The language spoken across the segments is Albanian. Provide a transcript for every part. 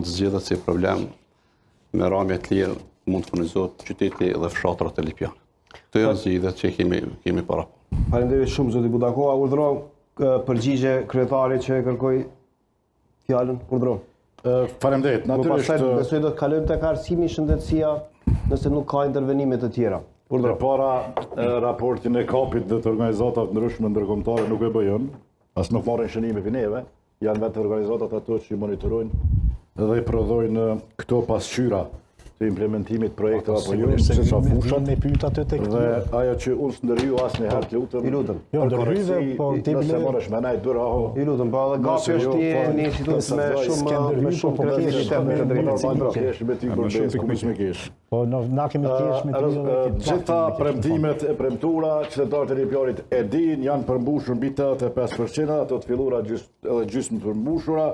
mund të zgjidhet si problem me ramje të lirë mund të furnizohet qyteti dhe fshatrat e Lipjanit. Këto janë zgjidhjet që kemi para. Faleminderit shumë zoti Budakova. Urdhëro përgjigje kryetari që kërkoi fjalën. Urdhëro. Faleminderit. Natyrisht besoj do të kalojmë tek arsimi shëndetësia nëse nuk ka intervenime të tjera. Urdhëro. Para raportin e kapit dhe të organizatave të ndryshme ndërkombëtare nuk e bëjnë, as nuk marrin shënime për neve, janë vetë organizatat ato që monitorojnë dhe i prodhojnë këto pasqyra të implementimit projekteve apo jo, se sa fushat me pyet atë tek. Dhe ajo që unë s'ndërhyu asnjëherë të lutem. I lutem. Jo, ndërhyve, po nëse marrësh me nai dur aho. I lutem, po edhe gapi është një institut me shumë kreativitet me drejtë. Po na kemi kesh me të gjitha premtimet e premtura, qytetarët e Lipjanit e dinë, janë përmbushur mbi 85%, ato të fillura edhe gjysmë të përmbushura.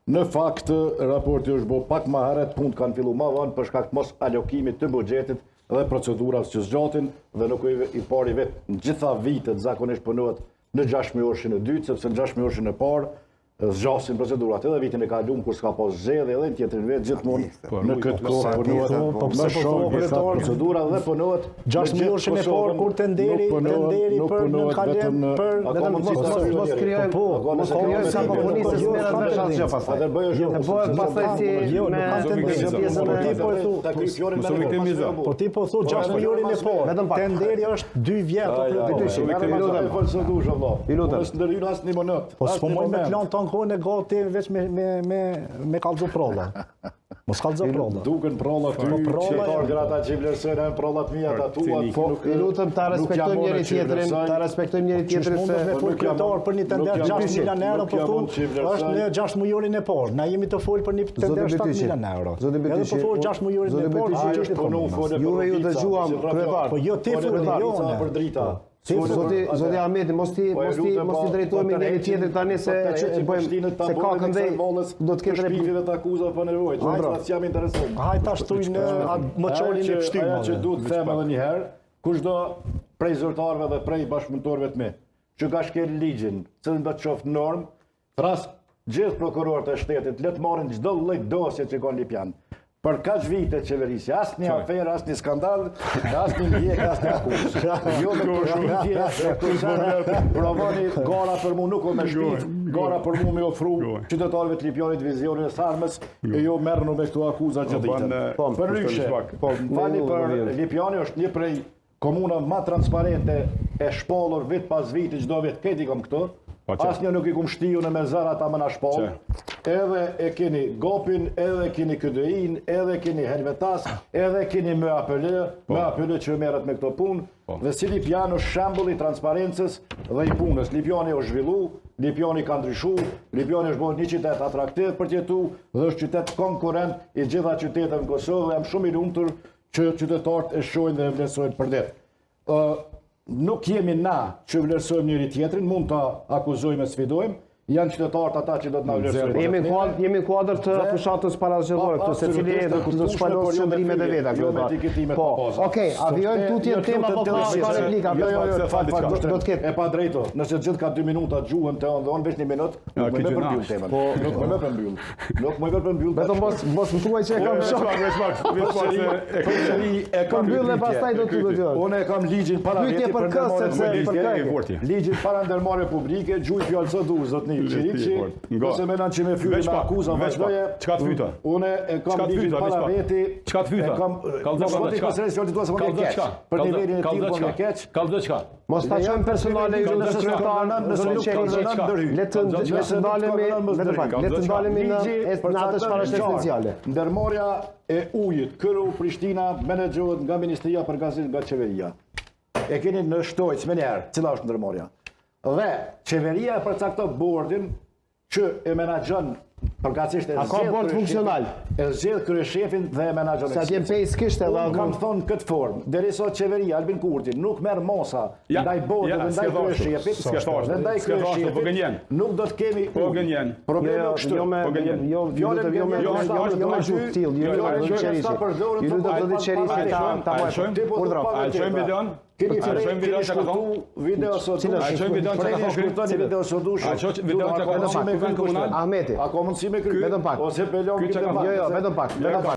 Në fakt, raporti është bo pak ma heret, punë kanë fillu ma vonë për shkak të mos alokimit të buxhetit dhe procedurat që zgjatin dhe nuk i pari vetë në gjitha vitet zakonisht punohet në 6 muajshin e dytë, sepse në 6 muajshin e parë zgjasin procedurat edhe vitin e kaluar kur s'ka pas zgjedhje edhe në tjetrin vit gjithmonë në këtë kohë punohet më shumë procedura dhe punohet 6 muajshin e parë kur tenderi për në kalem për mos krijojmë sa komunistët merren vesh atë gjë pastaj. Atë bëjë pastaj si po ti po thu 6 muajin e parë. Tenderi është 2 vjet apo po s'po me plan ton kohën e gati veç me kallzu prolla. Mos kallzo prolla. Duken prolla ty, që ata që vlerësojnë prollat mia tatuat. Po i lutem ta respektojmë njëri tjetrin, se me fol kryetar për një tender 6 milion euro po thonë është në 6 muajin e parë. Na jemi të fol për një tender 7 milion euro. Edhe po thonë 6 muajin e parë, juve ju dëgjuam kryetar. Po jo ti fol për drita. Zoti Ahmeti, mos ti drejtohemi njëri tjetrit tani se bëjmë se ka këndej do të ketë shpifive të akuzave pa nevojë. Ata jam interesuar. Hajta shtuj në moçolin e pshtymave. Ajo që duhet të them edhe një herë, kushdo prej zyrtarëve dhe prej bashkëpunëtorëve të mi, që ka shkel ligjin, cilën do të qoftë normë, thras gjithë prokurorët e shtetit le të marrin çdo lloj dosje që kanë Lipjan. Për kaq vite qeverisje, asnjë aferë, asnjë skandal, asnjë ndjek, asnjë akuzë. Jo me provoni gara për mua nuk o me shpif, gara për mua me ofru qytetarëve të Lipjanit vizionin e sarmës, e jo merrnu me këto akuza gjithë ditën. Përndryshe, fali për Lipjani është një prej komuna më transparente e shpallur vit pas viti çdo vit këti kam këto. Asnjë nuk i kum shtiu në mezar ata më na shpall. Edhe e keni Gopin, edhe keni KDI-n, edhe keni Helvetas, edhe keni MAPL që merret me këto punë. Dhe si Lipjani është shembull i transparencës dhe i punës. Lipjani është zhvillu, Lipjani ka ndryshu, Lipjani është bërë një qytet atraktiv për të jetuar dhe është qytet konkurrent i gjitha qyteteve në Kosovë dhe jam shumë i lumtur që qytetarët e shohin dhe e vlerësojnë për det. Nuk jemi na që vlerësojmë njëri tjetrin, mund ta akuzojmë e sfidojmë, janë qytetarët ata që do të na vlerësojnë. Jemi në kuadër të fushatës parazgjedhore, këtu secili do të shpalosh qendrimet e veta. Po, okej, a vijojmë tutje tema apo ka replika? Do të ketë. E pa drejto, nëse gjithë ka 2 minuta gjuhën të on veç 1 minutë, nuk më përmbyll temën. Po, nuk më përmbyll. Nuk më përmbyll. Vetëm mos më thuaj që e kam shok. E kam mbyll dhe pastaj do të dëgjoj. Unë e kam ligjin para vetë për ndërmarrje. Ligjin para ndërmarrje publike, gjuhë fjalë së dur, zotni Çiriçi, ose më kanë që me fytyrë me akuzë vazhdoje. Çka të fyta? Unë e kam ligjin para veti. Çka të fyta? Për nivelin e tij po me keq. Kallzo çka? Mos ta çojmë personale ju nëse le të ndalemi në atë çfarë është esenciale. Ndërmarrja e ujit, Këru, Prishtina, menaxhohet nga Ministria për Gazet nga qeveria. E keni në shtojc më njëherë, cila është ndërmarrja? Dhe qeveria e përcakton bordin që e menaxhon përkatësisht e ka bord funksional. E zgjedh kryeshefin dhe e menaxhon. Sa të pesë kishte edhe kam thonë këtë formë. Derisa qeveria Albin Kurti nuk merr mosa ndaj bordit dhe ndaj kryeshefit, dhe ndaj kryeshefit nuk do të kemi problemi kështu. Jo me Keni shkurtu video sot dush. Video sot dush. Ahmeti. A ka mundësi me kry? Vetëm pak. Ose pelon. Jo, vetëm pak.